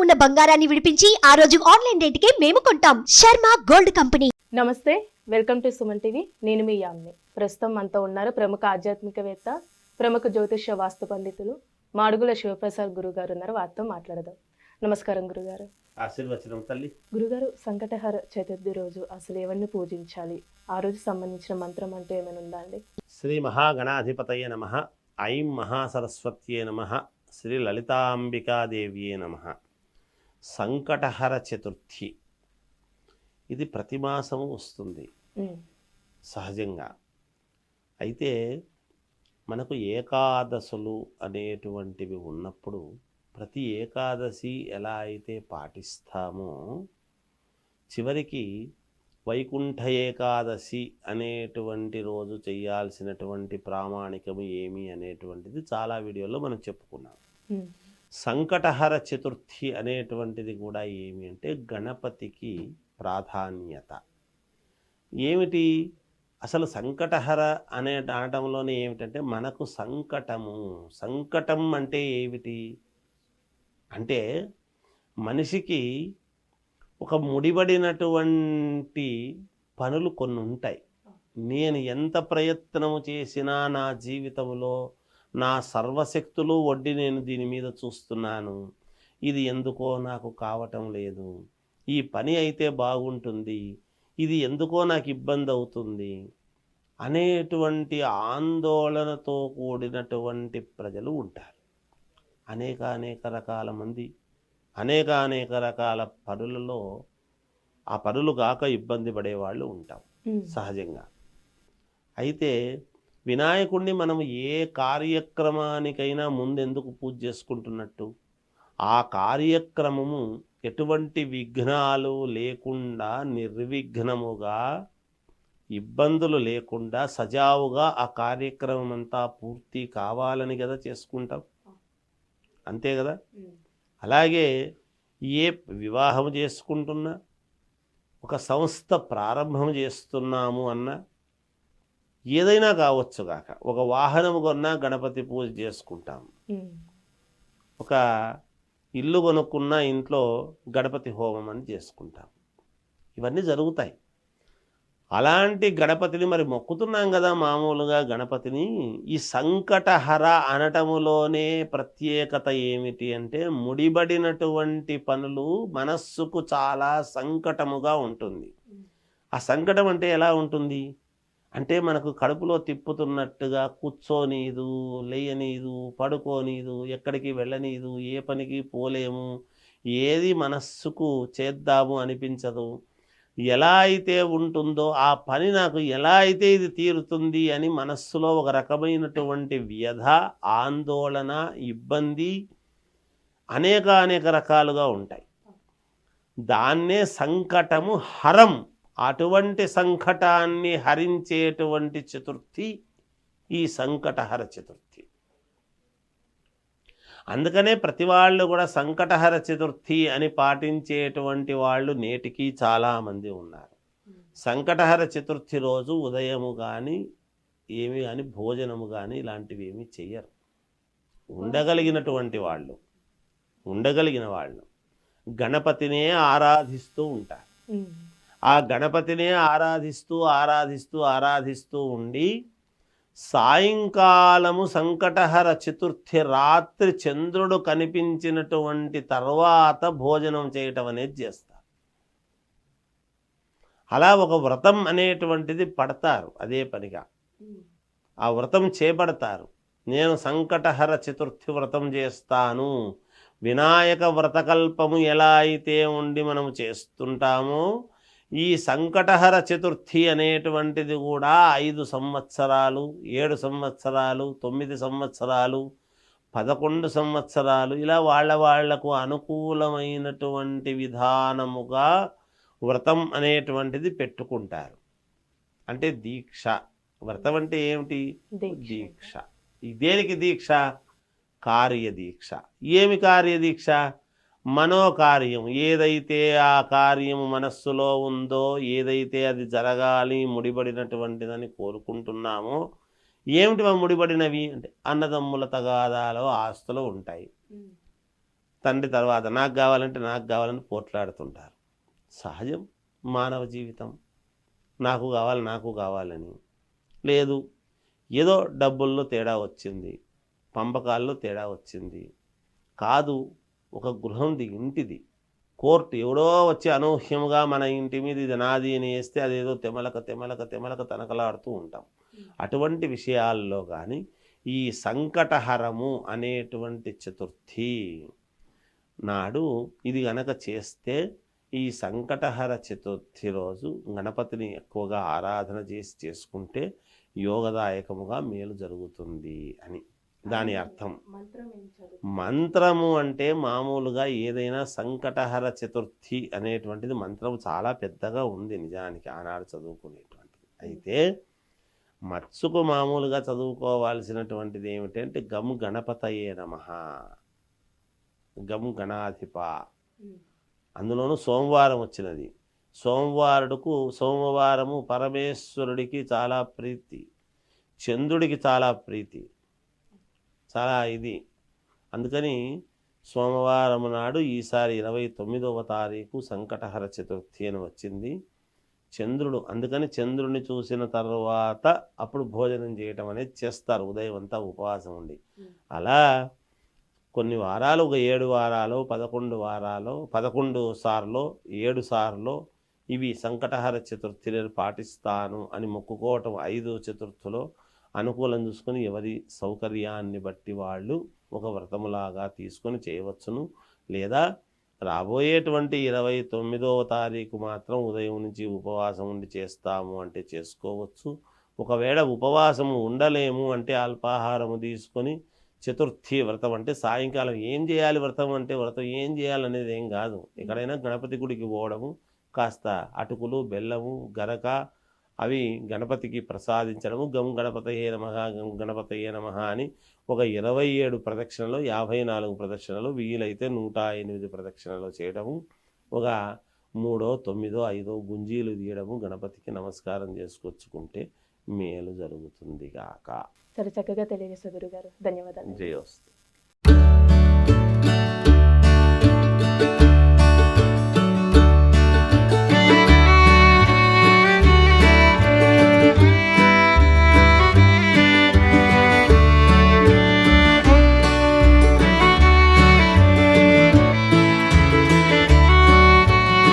ఉన్న బంగారాన్ని విడిపించి ఆ రోజు ఆన్లైన్ రేటుకే మేము కొంటాం. Sharma gold company. నమస్తే, వెల్కమ్ టు సుమన్ టీవీ. నేను మీ యామ్ని. ప్రస్తుతం మనతో ఉన్నారు ప్రముఖ ఆధ్యాత్మికవేత్త, ప్రముఖ జ్యోతిష్య వాస్తు పండితులు మాడుగుల శివప్రసాద్ గురుగారు ఉన్నారు. వారితో మాట్లాడదాం. నమస్కారం గురుగారు. ఆశీర్వచనం తల్లి. గురుగారు, సంకటహర చతుర్థి రోజు అసలు ఎవరిని పూజించాలి? ఆ రోజు సంబంధించిన మంత్రం అంటూ ఏమైనా ఉందా అండి? శ్రీ మహాగణాధిపతయే నమః. ఐం మహాసరస్వత్యే నమః. శ్రీ లలితాంబికాదేవ్యే నమః. సంకటహర చతుర్థి ఇది ప్రతి మాసము వస్తుంది సహజంగా. అయితే మనకు ఏకాదశులు అనేటువంటివి ఉన్నప్పుడు ప్రతి ఏకాదశి ఎలా అయితే పాటిస్తామో చివరికి వైకుంఠ ఏకాదశి అనేటువంటి రోజు చేయాల్సినటువంటి ప్రామాణికము ఏమి అనేటువంటిది చాలా వీడియోలో మనం చెప్పుకున్నాం. సంకటహర చతుర్థి అనేటువంటిది కూడా ఏమి అంటే గణపతికి ప్రాధాన్యత. ఏమిటి అసలు సంకటహర అనే అనటంలోనే ఏమిటంటే మనకు సంకటం అంటే ఏమిటి అంటే మనిషికి ఒక ముడిపడినటువంటి పనులు కొన్ని ఉంటాయి. నేను ఎంత ప్రయత్నము చేసినా నా జీవితంలో నా సర్వశక్తులు ఒడ్డి నేను దీని మీద చూస్తున్నాను, ఇది ఎందుకో నాకు కావటం లేదు, ఈ పని అయితే బాగుంటుంది, ఇది ఎందుకో నాకు ఇబ్బంది అవుతుంది అనేటువంటి ఆందోళనతో కూడినటువంటి ప్రజలు ఉంటారు. అనేక రకాల మంది అనేక రకాల పనులలో ఆ పనులు కాక ఇబ్బంది పడేవాళ్ళు ఉంటాం సహజంగా. అయితే వినాయకుడిని మనం ఏ కార్యక్రమానికైనా ముందెందుకు పూజ చేసుకుంటున్నట్టు, ఆ కార్యక్రమము ఎటువంటి విఘ్నాలు లేకుండా నిర్విఘ్నముగా ఇబ్బందులు లేకుండా సజావుగా ఆ కార్యక్రమం అంతా పూర్తి కావాలని కదా చేసుకుంటాం, అంతే కదా. అలాగే ఏ వివాహం చేసుకుంటున్నా, ఒక సంస్థ ప్రారంభం చేస్తున్నాము అన్నా, ఏదైనా కావచ్చు కాక, ఒక వాహనం కొన్నా గణపతి పూజ చేసుకుంటాం, ఒక ఇల్లు కొనుక్కున్నా ఇంట్లో గణపతి హోమం అని చేసుకుంటాం. ఇవన్నీ జరుగుతాయి. అలాంటి గణపతిని మరి మొక్కుతున్నాం కదా మామూలుగా గణపతిని. ఈ సంకటహర అనటములోనే ప్రత్యేకత ఏమిటి అంటే ముడిబడినటువంటి పనులు మనస్సుకు చాలా సంకటముగా ఉంటుంది. ఆ సంకటం అంటే ఎలా ఉంటుంది అంటే మనకు కడుపులో తిప్పుతున్నట్టుగా కూర్చోనీదు, లేయనీదు, పడుకోనీదు, ఎక్కడికి వెళ్ళనీదు, ఏ పనికి పోలేము, ఏది మనస్సుకు చేద్దాము అనిపించదు. ఎలా అయితే ఉంటుందో ఆ పని నాకు ఎలా అయితే ఇది తీరుతుంది అని మనస్సులో ఒక రకమైనటువంటి వ్యధ, ఆందోళన, ఇబ్బంది అనేక రకాలుగా ఉంటాయి. దాన్నే సంకటము హరం. అటువంటి సంకటాన్ని హరించేటువంటి చతుర్థి ఈ సంకటహర చతుర్థి. అందుకనే ప్రతి వాళ్ళు కూడా సంకటహర చతుర్థి అని పాటించేటువంటి వాళ్ళు నేటికి చాలామంది ఉన్నారు. సంకటహర చతుర్థి రోజు ఉదయము కానీ ఏమి కానీ భోజనము కానీ ఇలాంటివి ఏమీ చెయ్యరు. ఉండగలిగిన వాళ్ళు గణపతినే ఆరాధిస్తూ ఉంటారు. ఆ గణపతినే ఆరాధిస్తూ ఉండి సాయంకాలము సంకటహర చతుర్థి రాత్రి చంద్రుడు కనిపించినటువంటి తర్వాత భోజనం చేయటం అనేది చేస్తారు. అలా ఒక వ్రతం అనేటువంటిది పడతారు. అదే పనిగా ఆ వ్రతం చేపడతారు. నేను సంకటహర చతుర్థి వ్రతం చేస్తాను. వినాయక వ్రతకల్పము ఎలా అయితే ఉండి మనము చేస్తుంటామో ఈ సంకటహర చతుర్థి అనేటువంటిది కూడా 5 సంవత్సరాలు, 7 సంవత్సరాలు, 9 సంవత్సరాలు, 11 సంవత్సరాలు ఇలా వాళ్లకు అనుకూలమైనటువంటి విధానముగా వ్రతం అనేటువంటిది పెట్టుకుంటారు. అంటే దీక్ష. వ్రతం అంటే ఏమిటి? దీక్ష. దేనికి దీక్ష? కార్యదీక్ష. ఏమి కార్యదీక్ష? మనోకార్యం. ఏదైతే ఆ కార్యం మనస్సులో ఉందో, ఏదైతే అది జరగాలి ముడిపడినటువంటిదని కోరుకుంటున్నామో, ఏమిటి ముడిపడినవి అంటే అన్నదమ్ముల తగాదాలో ఆస్తులు ఉంటాయి, తండ్రి తర్వాత నాకు కావాలని పోట్లాడుతుంటారు. సహజం మానవ జీవితం. నాకు కావాలని లేదు, ఏదో డబ్బుల్లో తేడా వచ్చింది, పంపకాల్లో తేడా వచ్చింది, కాదు ఒక గృహంది, ఇంటిది, కోర్టు ఎవడో వచ్చి అనూహ్యముగా మన ఇంటి మీద ఇది నాది అని వేస్తే అదేదో తెమలక తనకలాడుతూ ఉంటాం. అటువంటి విషయాల్లో కానీ ఈ సంకటహరము అనేటువంటి చతుర్థి నాడు ఇది గనక చేస్తే, ఈ సంకటహర చతుర్థి రోజు గణపతిని ఎక్కువగా ఆరాధన చేసుకుంటే యోగదాయకముగా మేలు జరుగుతుంది అని దాని అర్థం. మంత్రము అంటే మామూలుగా ఏదైనా సంకటహర చతుర్థి అనేటువంటిది మంత్రం చాలా పెద్దగా ఉంది నిజానికి ఆనాడు చదువుకునేటువంటిది. అయితే మత్సుకు మామూలుగా చదువుకోవాల్సినటువంటిది ఏమిటంటే గం గణపతయే నమః, గం గణాధిప. అందులోనూ సోమవారం వచ్చినది. సోమవారము పరమేశ్వరుడికి చాలా ప్రీతి, చంద్రుడికి చాలా ప్రీతి, చాలా ఇది. అందుకని సోమవారం నాడు ఈసారి 29వ తారీఖు సంకటహర చతుర్థి అని వచ్చింది. చంద్రుడు, అందుకని చంద్రుడిని చూసిన తర్వాత అప్పుడు భోజనం చేయటం అనేది చేస్తారు, ఉదయం అంతా ఉపవాసం ఉండి. అలా కొన్ని వారాలు, ఒక 7 వారాలు, 11 వారాలు, 11 సార్లు, 7 సార్లు ఇవి సంకటహర చతుర్థిని పాటిస్తాను అని మొక్కుకోవటం 5 చతుర్థులో అనుకూలం చూసుకొని ఎవరి సౌకర్యాన్ని బట్టి వాళ్ళు ఒక వ్రతములాగా తీసుకొని చేయవచ్చును. లేదా రాబోయేటువంటి 29వ తారీఖు మాత్రం ఉదయం నుంచి ఉపవాసం ఉండి చేస్తాము అంటే చేసుకోవచ్చు. ఒకవేళ ఉపవాసము ఉండలేము అంటే అల్పాహారము తీసుకొని చతుర్థి వ్రతం అంటే సాయంకాలం ఏం చేయాలి, వ్రతం అంటే వ్రతం ఏం చేయాలనేది ఏం కాదు. ఎక్కడైనా గణపతి గుడికి పోవడము, కాస్త అటుకులు, బెల్లము, గరక అవి గణపతికి ప్రసాదించడము, గం గణపతయే నమః, గం గణపతయే నమః అని ఒక 27 ప్రదక్షిణలు, 54 ప్రదక్షిణలు, వీలైతే 108 ప్రదక్షిణలు చేయడము, ఒక 3, 9, 5 గుంజీలు తీయడము, గణపతికి నమస్కారం చేసుకొచ్చుకుంటే మేలు జరుగుతుంది గాక. సరే, చక్కగా తెలియజేశారు గురుగారు. ధన్యవాదాలు. జయోస్తు.